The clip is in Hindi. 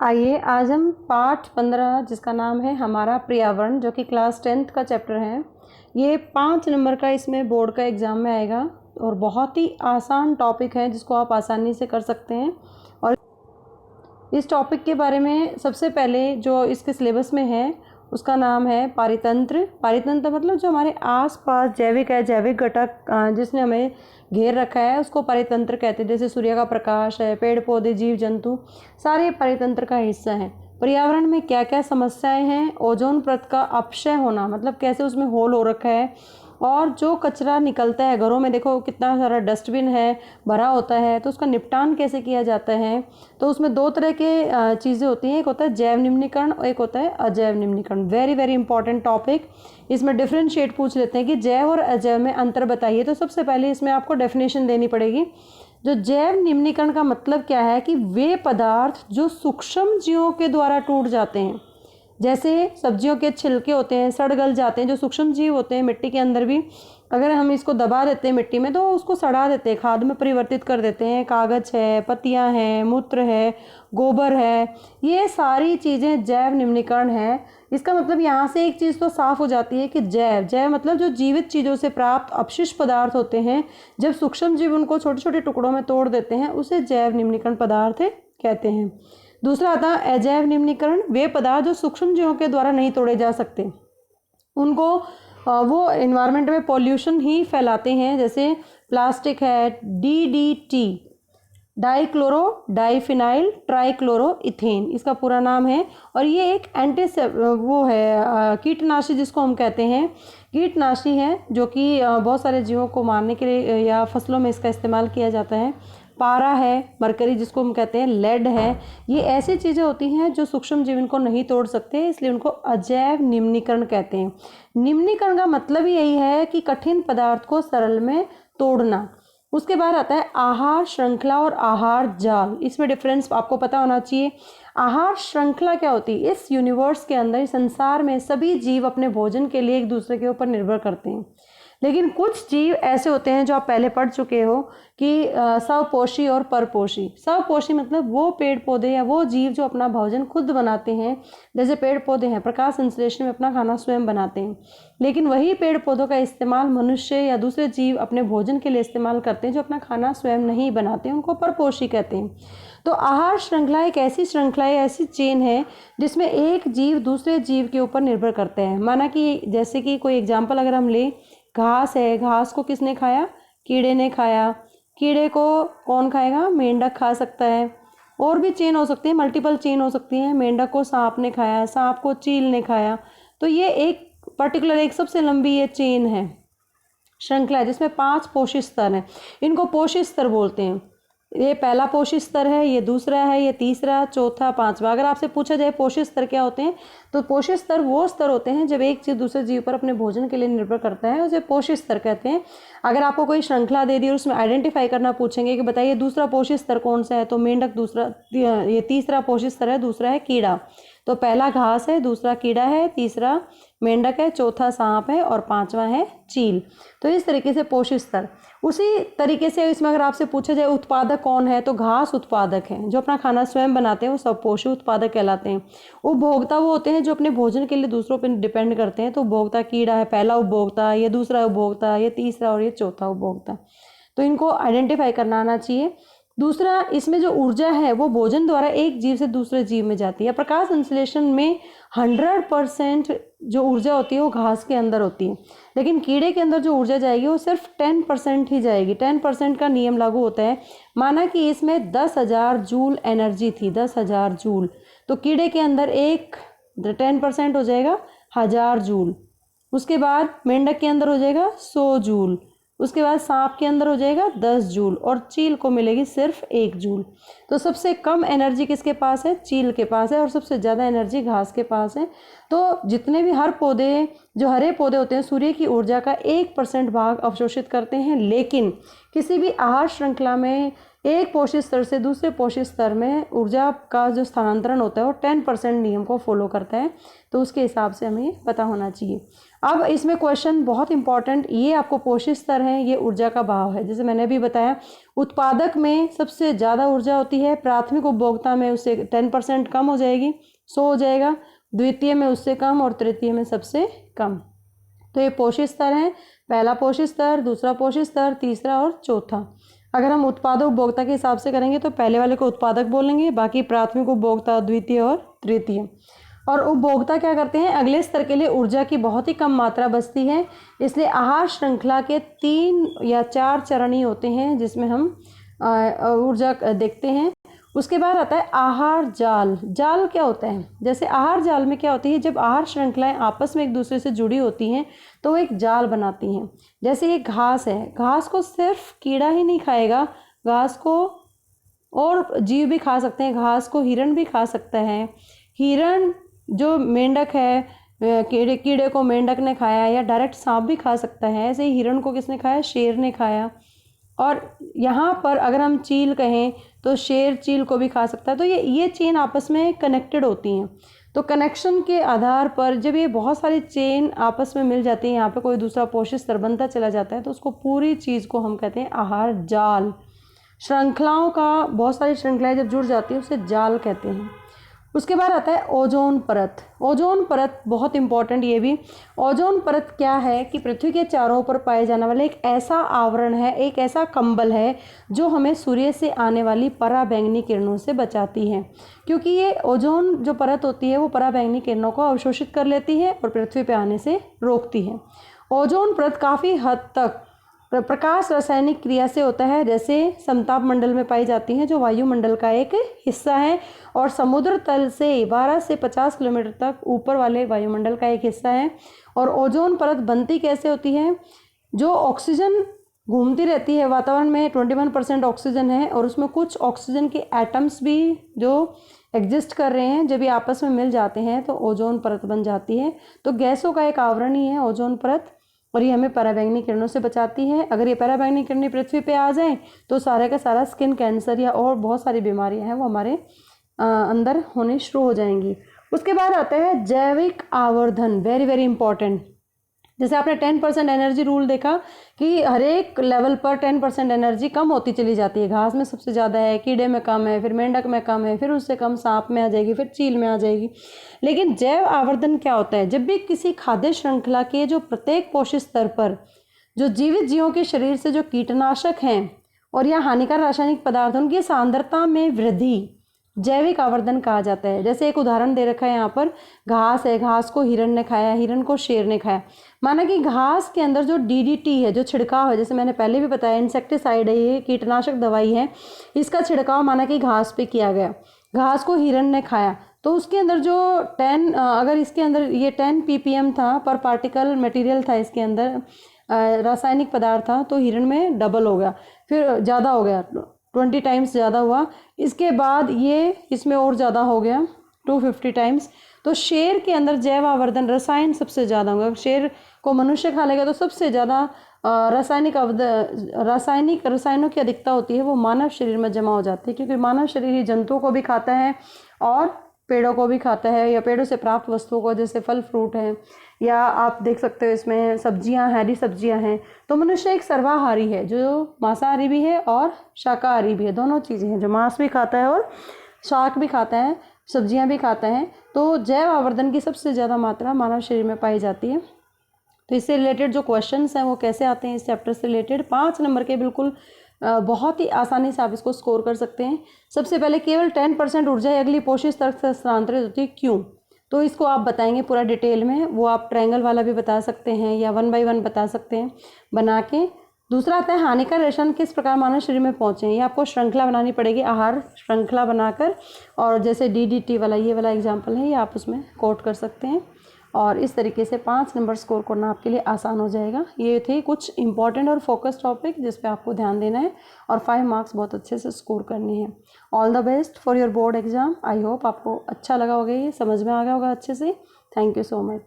आइए आज हम पाठ 15 जिसका नाम है हमारा पर्यावरण, जो कि क्लास 10th का चैप्टर है। ये 5 नंबर का इसमें बोर्ड का एग्ज़ाम में आएगा और बहुत ही आसान टॉपिक है जिसको आप आसानी से कर सकते हैं। और इस टॉपिक के बारे में सबसे पहले जो इसके सिलेबस में है उसका नाम है पारितंत्र। पारितंत्र मतलब जो हमारे आसपास जैविक है, जैविक घटक जिसने हमें घेर रखा है उसको पारितंत्र कहते हैं। जैसे सूर्य का प्रकाश है, पेड़ पौधे, जीव जंतु, सारे पारितंत्र का हिस्सा हैं। पर्यावरण में क्या क्या समस्याएं हैं, ओजोन परत का अपक्षय होना मतलब कैसे उसमें होल हो रखा है, और जो कचरा निकलता है घरों में, देखो कितना सारा डस्टबिन है भरा होता है, तो उसका निपटान कैसे किया जाता है। तो उसमें 2 तरह के चीज़ें होती हैं, एक होता है जैव निम्नीकरण और एक होता है अजैव निम्नीकरण। Very very important topic. इसमें डिफ्रेंशिएट पूछ लेते हैं कि जैव और अजैव में अंतर बताइए। तो सबसे पहले इसमें आपको डेफिनेशन देनी पड़ेगी। जो जैव निम्नीकरण का मतलब क्या है कि वे पदार्थ जो सूक्ष्म जीवों के द्वारा टूट जाते हैं, जैसे सब्जियों के छिलके होते हैं, सड़ गल जाते हैं, जो सूक्ष्म जीव होते हैं मिट्टी के अंदर भी, अगर हम इसको दबा देते हैं मिट्टी में तो उसको सड़ा देते हैं, खाद में परिवर्तित कर देते हैं। कागज है, पत्तियां हैं, मूत्र है, गोबर है, ये सारी चीज़ें जैव निम्नीकरण है। इसका मतलब यहाँ से एक चीज़ तो साफ हो जाती है कि जैव जैव मतलब जो जीवित चीज़ों से प्राप्त अपशिष्ट पदार्थ होते हैं, जब सूक्ष्म जीव उनको छोटे छोटे टुकड़ों में तोड़ देते हैं उसे जैव निम्नीकरण पदार्थ कहते हैं। दूसरा आता है अजैव निम्नीकरण। वे पदार्थ जो सूक्ष्म जीवों के द्वारा नहीं तोड़े जा सकते, उनको वो एनवायरनमेंट में पॉल्यूशन ही फैलाते हैं। जैसे प्लास्टिक है, DDT, dichloro diphenyl trichloro ethane इसका पूरा नाम है। और ये एक वो है कीटनाशी जिसको हम कहते हैं, कीटनाशी है जो कि बहुत सारे जीवों को मारने के लिए या फसलों में इसका इस्तेमाल किया जाता है। पारा है, मरकरी जिसको हम कहते हैं, लेड है, ये ऐसी चीज़ें होती हैं जो सूक्ष्म जीव इनको नहीं तोड़ सकते, इसलिए उनको अजैव निम्नीकरण कहते हैं। निम्नीकरण का मतलब ही यही है कि कठिन पदार्थ को सरल में तोड़ना। उसके बाद आता है आहार श्रृंखला और आहार जाल। इसमें डिफरेंस आपको पता होना चाहिए। आहार श्रृंखला क्या होती है? इस यूनिवर्स के अंदर, इस संसार में सभी जीव अपने भोजन के लिए एक दूसरे के ऊपर निर्भर करते हैं, लेकिन कुछ जीव ऐसे होते हैं जो आप पहले पढ़ चुके हो कि स्वपोषी और परपोषी। स्वपोषी मतलब वो पेड़ पौधे या वो जीव जो अपना भोजन खुद बनाते हैं। जैसे पेड़ पौधे हैं, प्रकाश संश्लेषण में अपना खाना स्वयं बनाते हैं, लेकिन वही पेड़ पौधों का इस्तेमाल मनुष्य या दूसरे जीव अपने भोजन के लिए इस्तेमाल करते हैं जो अपना खाना स्वयं नहीं बनाते, उनको परपोषी कहते हैं। तो आहार श्रृंखला एक ऐसी श्रृंखला है, ऐसी चेन है जिसमें एक जीव दूसरे जीव के ऊपर निर्भर करते हैं। माना कि जैसे कि कोई एग्जाम्पल अगर हम लें, घास है, घास को किसने खाया? कीड़े ने खाया। कीड़े को कौन खाएगा? मेंढक खा सकता है। और भी चेन हो सकती है, मल्टीपल चेन हो सकती है। मेंढक को सांप ने खाया, सांप को चील ने खाया। तो ये एक पर्टिकुलर, एक सबसे लंबी ये चेन है, श्रृंखला है, जिसमें 5 पोषित स्तर हैं। इनको पोषित स्तर बोलते हैं। ये पहला पोषित स्तर है, ये दूसरा है, ये तीसरा, चौथा, 5वां। अगर आपसे पूछा जाए पोषित स्तर क्या होते हैं, तो पोषित स्तर वो स्तर होते हैं जब एक जीव दूसरे जीव पर अपने भोजन के लिए निर्भर करता है, उसे पोषित स्तर कहते हैं। अगर आपको कोई श्रृंखला दे दी और उसमें आइडेंटिफाई करना पूछेंगे कि बताइए दूसरा पोषित स्तर कौन सा है, तो मेंढक दूसरा, ये तीसरा पोषित स्तर है, दूसरा है कीड़ा। तो पहला घास है, दूसरा कीड़ा है, तीसरा मेंढक है, चौथा सांप है और 5वां है चील। तो इस तरीके से पोषित स्तर। उसी तरीके से इसमें अगर आपसे पूछा जाए उत्पादक कौन है, तो घास उत्पादक है, जो अपना खाना स्वयं बनाते हैं वो सब पोषी उत्पादक कहलाते हैं। उपभोक्ता वो होते हैं जो अपने भोजन के लिए दूसरों पर डिपेंड करते हैं। तो उपभोक्ता कीड़ा है, पहला उपभोक्ता, ये दूसरा उपभोक्ता, ये तीसरा और ये चौथा उपभोक्ता। तो इनको आइडेंटिफाई करना आना चाहिए। दूसरा, इसमें जो ऊर्जा है वो भोजन द्वारा एक जीव से दूसरे जीव में जाती है। प्रकाश संश्लेषण में 100% जो ऊर्जा होती है वो घास के अंदर होती है, लेकिन कीड़े के अंदर जो ऊर्जा जाएगी वो सिर्फ 10% ही जाएगी। 10% का नियम लागू होता है। माना कि इसमें 10,000 जूल एनर्जी थी, 10,000 जूल, तो कीड़े के अंदर एक 10% हो जाएगा 1000 जूल। उसके बाद मेंढक के अंदर हो जाएगा 100 जूल। उसके बाद सांप के अंदर हो जाएगा 10 जूल और चील को मिलेगी सिर्फ 1 जूल। तो सबसे कम एनर्जी किसके पास है? चील के पास है, और सबसे ज़्यादा एनर्जी घास के पास है। तो जितने भी हर पौधे, जो हरे पौधे होते हैं, सूर्य की ऊर्जा का 1% भाग अवशोषित करते हैं, लेकिन किसी भी आहार श्रृंखला में एक पोषित स्तर से दूसरे पोषित स्तर में ऊर्जा का जो स्थानांतरण होता है वो 10% नियम को फॉलो करता है, तो उसके हिसाब से हमें पता होना चाहिए। अब इसमें क्वेश्चन बहुत इंपॉर्टेंट, ये आपको पोषित स्तर है, ये ऊर्जा का भाव है। जैसे मैंने भी बताया, उत्पादक में सबसे ज़्यादा ऊर्जा होती है, प्राथमिक उपभोक्ता में उससे 10% कम हो जाएगी, 100 हो जाएगा, द्वितीय में उससे कम और तृतीय में सबसे कम। तो ये पोषित स्तर है, पहला पोषित स्तर, दूसरा पोषित स्तर, तीसरा और चौथा। अगर हम उत्पादक उपभोक्ता के हिसाब से करेंगे तो पहले वाले को उत्पादक बोलेंगे, बाकी प्राथमिक उपभोक्ता, द्वितीय और तृतीय। और उपभोक्ता क्या करते हैं, अगले स्तर के लिए ऊर्जा की बहुत ही कम मात्रा बचती है, इसलिए आहार श्रृंखला के 3 या 4 चरण ही होते हैं जिसमें हम ऊर्जा देखते हैं। उसके बाद आता है आहार जाल। जाल क्या होता है, जैसे आहार जाल में क्या होती है, जब आहार श्रृंखलाएं आपस में एक दूसरे से जुड़ी होती हैं तो वो एक जाल बनाती हैं। जैसे ये घास है, घास को सिर्फ कीड़ा ही नहीं खाएगा, घास को और जीव भी खा सकते हैं, घास को हिरण भी खा सकता है। हिरण जो मेंढक है, कीड़े को मेंढक ने खाया, या डायरेक्ट सांप भी खा सकता है। ऐसे ही हिरण को किसने खाया, शेर ने खाया। और यहाँ पर अगर हम चील कहें तो शेर चील को भी खा सकता है। तो ये चेन आपस में कनेक्टेड होती हैं। तो कनेक्शन के आधार पर जब ये बहुत सारी चेन आपस में मिल जाती हैं, यहाँ पे कोई दूसरा पोषित स्तर बनता चला जाता है, तो उसको पूरी चीज़ को हम कहते हैं आहार जाल। श्रृंखलाओं का, बहुत सारी श्रृंखलाएं जब जुड़ जाती है उसे जाल कहते हैं। उसके बाद आता है ओजोन परत। ओजोन परत बहुत इंपॉर्टेंट, ये भी। ओजोन परत क्या है कि पृथ्वी के चारों ओर पाए जाने वाले एक ऐसा आवरण है, एक ऐसा कंबल है जो हमें सूर्य से आने वाली पराबैंगनी किरणों से बचाती है। क्योंकि ये ओजोन जो परत होती है वो पराबैंगनी किरणों को अवशोषित कर लेती है और पृथ्वी पर आने से रोकती है। ओजोन परत काफ़ी हद तक प्रकाश रासायनिक क्रिया से होता है, जैसे समताप मंडल में पाई जाती हैं जो वायुमंडल का एक हिस्सा है, और समुद्र तल से 12 से 50 किलोमीटर तक ऊपर वाले वायुमंडल का एक हिस्सा है। और ओजोन परत बनती कैसे होती है, जो ऑक्सीजन घूमती रहती है वातावरण में, 21% ऑक्सीजन है और उसमें कुछ ऑक्सीजन के एटम्स भी जो एग्जिस्ट कर रहे हैं, जब ये आपस में मिल जाते हैं तो ओजोन परत बन जाती है। तो गैसों का एक आवरण ही है ओजोन परत, और ये हमें पराबैंगनी किरणों से बचाती है। अगर ये पराबैंगनी किरणें पृथ्वी पे आ जाएं तो सारे का सारा स्किन कैंसर या और बहुत सारी बीमारियां हैं वो हमारे अंदर होने शुरू हो जाएंगी। उसके बाद आता है जैविक आवर्धन, वेरी वेरी इंपॉर्टेंट। जैसे आपने 10% एनर्जी रूल देखा कि हर एक लेवल पर 10% एनर्जी कम होती चली जाती है। घास में सबसे ज़्यादा है, कीड़े में कम है, फिर मेंढक में कम है, फिर उससे कम सांप में आ जाएगी, फिर चील में आ जाएगी। लेकिन जैव आवर्धन क्या होता है, जब भी किसी खाद्य श्रृंखला के जो प्रत्येक पोषक स्तर पर जो जीवित जीवों के शरीर से जो कीटनाशक हैं और या हानिकारक रासायनिक पदार्थ, उनकी सांद्रता में वृद्धि जैविक आवर्धन कहा जाता है। जैसे एक उदाहरण दे रखा है यहाँ पर, घास है, घास को हिरण ने खाया, हिरण को शेर ने खाया। माना कि घास के अंदर जो DDT है, जो छिड़काव है, जैसे मैंने पहले भी बताया इंसेक्टिसाइड है, ये कीटनाशक दवाई है, इसका छिड़काव माना कि घास पे किया गया, घास को हिरण ने खाया, तो उसके अंदर जो 10 अगर इसके अंदर ये 10 ppm था पर पार्टिकल मटेरियल था, इसके अंदर रासायनिक पदार्थ था, तो हिरण में डबल हो गया, फिर ज़्यादा हो गया, 20 टाइम्स ज़्यादा हुआ। इसके बाद ये इसमें और ज़्यादा हो गया 250 टाइम्स। तो शेर के अंदर जैव आवर्धन रसायन सबसे ज़्यादा होगा। शेर को मनुष्य खा लेगा तो सबसे ज़्यादा रसायनों की अधिकता होती है वो मानव शरीर में जमा हो जाती है, क्योंकि मानव शरीर ही जंतुओं को भी खाता है और पेड़ों को भी खाता है, या पेड़ों से प्राप्त वस्तुओं को, जैसे फल फ्रूट हैं, या आप देख सकते हो इसमें सब्जियां, हरी सब्जियां हैं। तो मनुष्य एक सर्वाहारी है जो मांसाहारी भी है और शाकाहारी भी है, दोनों चीज़ें हैं, जो मांस भी खाता है और शाक भी खाता है, सब्जियां भी खाता है। तो जैव आवर्धन की सबसे ज़्यादा मात्रा मानव शरीर में पाई जाती है। तो इससे रिलेटेड जो क्वेश्चंस हैं वो कैसे आते हैं इस चैप्टर से रिलेटेड, 5 नंबर के बिल्कुल बहुत ही आसानी से आप इसको स्कोर कर सकते हैं। सबसे पहले केवल 10% ऊर्जा अगली पोषक स्तर से स्थानांतरित होती है, क्यों? तो इसको आप बताएंगे पूरा डिटेल में, वो आप ट्रायंगल वाला भी बता सकते हैं या 1 by 1 बता सकते हैं बना के। दूसरा आता है हानिकारक रसायन किस प्रकार मानव शरीर में पहुँचे, ये आपको श्रृंखला बनानी पड़ेगी, आहार श्रृंखला बनाकर, और जैसे DDT वाला ये वाला एग्जाम्पल है, ये आप उसमें कोट कर सकते हैं। और इस तरीके से 5 नंबर स्कोर करना आपके लिए आसान हो जाएगा। ये थे कुछ इंपॉर्टेंट और फोकस टॉपिक जिस पे आपको ध्यान देना है, और 5 मार्क्स बहुत अच्छे से स्कोर करने हैं। All the best for your board exam. I hope आपको अच्छा लगा होगा, ये समझ में आ गया होगा अच्छे से। Thank you so much.